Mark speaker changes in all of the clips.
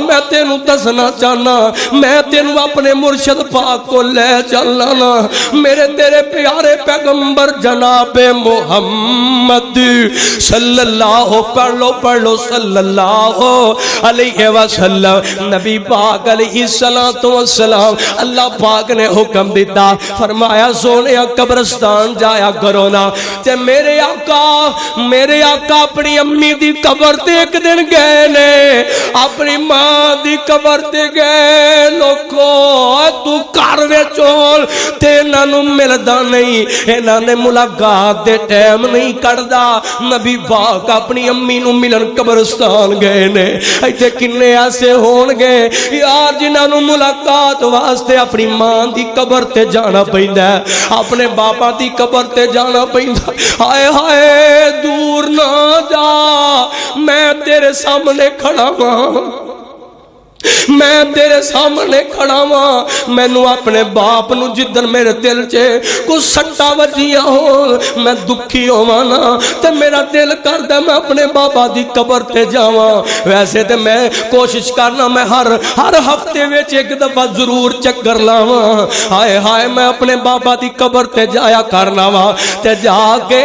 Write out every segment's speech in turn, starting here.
Speaker 1: میں تینوں دسنا چاہنا میں تینوں اپنے مرشد پاک کو لے چلنا نا میرے تیرے پیارے پیغمبر جناب محمد صلی اللہ پڑھ لو صلی اللہ علیہ وسلم نبی پاک علیہ السلام اللہ پاک نے حکم دیتا فرمایا سونے قبرستان جایا کرو نا تے میرے آقا اپنی امی دی قبر تے ایک دن گئے نے اپنی ماں دی قبر تے گئے لوکو تو کار وچول تے انہاں ملدا نہیں انہاں نے ملاقات دے ٹائم نہیں کڈدا نبی پاک اپنی امی نو ملن قبرستان گئے نے ایتھے کنے ایسے ہون گے یار جنہاں نو ملاقات واسطے اپنی ماں دی قبر تے جانا پیندا ہے اپنے باپا دی قبر تے جانا پیندا ہائے ہائے دور نہ جا میں تیرے سامنے کھڑا ہاں میں تیرے سامنے کھڑا ہاں مینوں اپنے باپ نو جدن میرے دل چے کچھ سٹا وجیاں ہو میں دکھی ہوواں نا تے میرا دل کردا میں اپنے بابا دی قبر تے جاواں ویسے تے میں کوشش کرنا میں ہر ہفتے وچ ایک دفعہ ضرور چکر لاواں ہائے ہائے میں اپنے بابا دی قبر تے جایا کرنا وا تے جا کے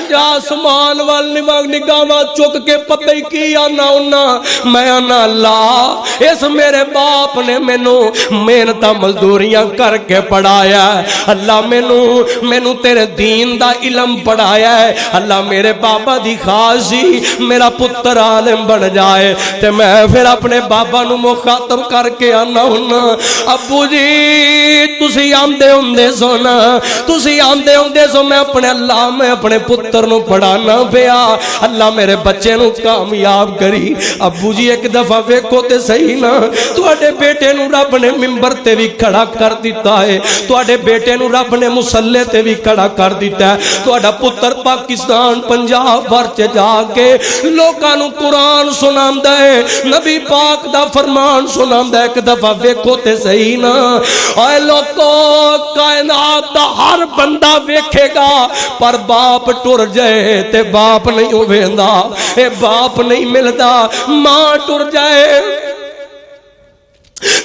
Speaker 1: جا آسمان وال نگاہاں چک کے پتہ ہی کی آنا ہونا میں آنا اللہ اس میرے باپ نے مینوں محنت مزدوریاں کر کے پڑھایا ہے اللہ مینوں تیرے دین دا علم پڑھایا ہے اللہ میرے بابا دی خواہشی میرا پتر عالم بن جائے تے میں پھر اپنے بابا نو مخاطب کر کے آنا ہونا ابو جی تسی آندے ہوندے سو نا تسی آندے ہوندے سو میں اپنے اللہ میں اپنے پتر نو پڑھانا پیا اللہ میرے بچے نو کامیاب کری ابو جی ایک دفعہ ویکھو تے صحیح نا تواڈے بیٹے نو رب نے منبر تے بھی کھڑا کر دیتا ہے تواڈے بیٹے نو رب نے مصلی تے بھی کھڑا کر دیتا ہے تواڈا پتر پاکستان پنجاب بھر چ جا کے لوکاں نو قرآن سناندا ہے نبی پاک دا فرمان سناندا ہے ایک دفعہ ویکھو تے صحیح نا اے لوکو کائنات دا ہر بندہ ویکھے گا پر باپ ٹر جائے تے باپ نہیں ہویندا اے باپ نہیں ملدا ماں ٹر جائے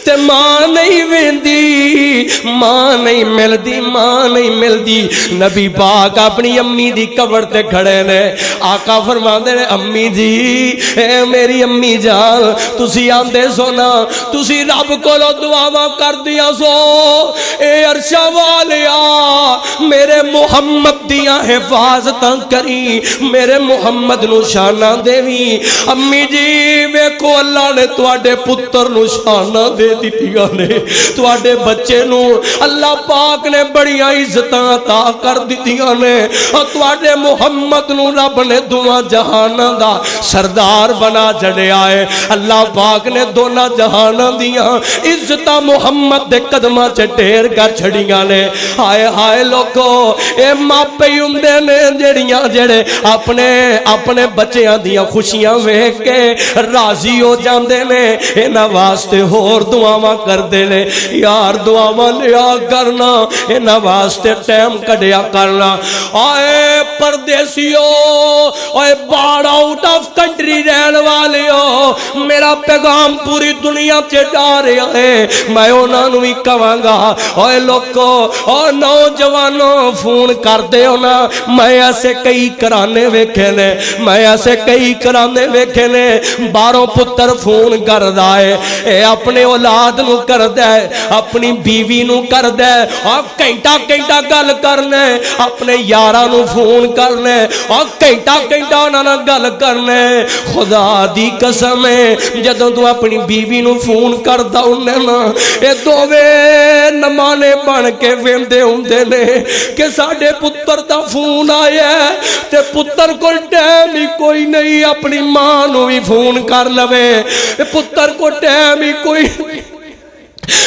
Speaker 1: تے ماں نہیں ویندی ماں نہیں ملدی نبی پاک اپنی امی دی قبر تے کھڑے نے آقا فرماندے نے امی جی اے میری امی جان تسی آندے سو نا تسی رب کولو دعاواں کر دیا سو اے عرشا والیا میرے محمد دیاں حفاظتاں کری میرے محمد نو شاناں دیوی امی جی ویکھو اللہ نے تواڈے پتر نو شاناں دے دیتیاں نے تواڈے بچے نو اللہ پاک نے بڑی عزتاں عطا کر دیتیاں نے اور تواڈے محمد نو رب نے دونوں جہاناں دا سردار بنا چھڑیا ہے اللہ پاک نے دونوں جہاناں دیاں عزتاں محمد دے قدماں چ ڈھیر کر چھڑیاں نے ہائے ہائے لوکو اے ماپے ہوندے نے جڑے اپنے بچیاں دیاں خوشیاں ویکھ کے راضی ہو جاندے نے انہاں واسطے ہور دعاواں کر دے لے یار دعاواں لیا کرنا انہاں واسطے ٹائم کڈیا کرنا آئے پردیسیو آئے باڑ آؤٹ آف کنٹری رہن والیو میرا پیغام پوری دنیا سے جا رہا ہے میں انہاں نو ہی کہاں گا آئے لوکو اور نوجوانوں فون کر دے ہونا میں ایسے کئی کرانے ویکھے نے باروں پتر فون کر دائے اے اپنے اولاد نو کر دے اپنی بیوی نو کر دے اور گھنٹا گل کرنے اپنے یاراں نو فون کرنے اور گھنٹا انہاں گل کرنے خدا دی قسم ہے جدوں تو اپنی بیوی نو فون کردا ہونے نا اے دوویں نمانے بن کے ویندے ہوندے نے کہ ساڈے پتر دا فون آیا تے پتر کول ٹائم ہی کوئی نہیں اپنی ماں نو بھی فون کر لوے پتر کو ٹائم ہی کوئی